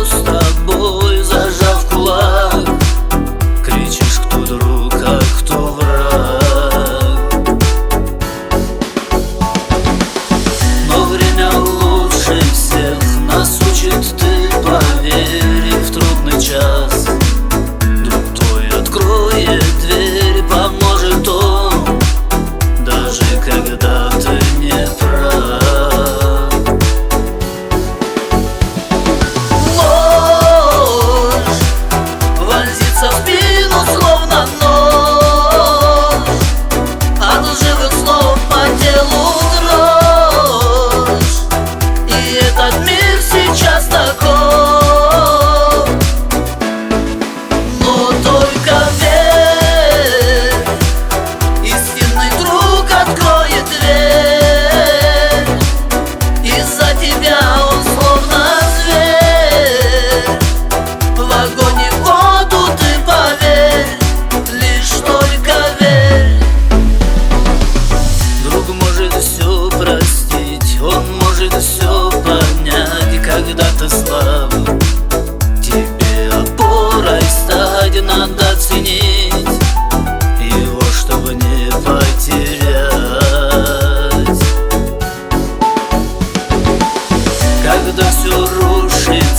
с тобой, зажав кулак. Кричишь, кто друг, а кто враг. Но время лучше всех нас учит, ты поверь, в трудный час друг твой откроет дверь, поможет он, даже когда ты не прав. Ложь вонзится в спину, словно нож, от лживых слов по телу дрожь. И этот мир сейчас такой, но только верь, истинный друг откроет дверь. Из-за тебя он словно зверь, в огонь и в воду ты поверь, лишь только верь. Друг может все простить, он может все понять, когда ты слаб. Тебе опорой стать, надо ценить его, чтобы не потерять. Когда все рушится,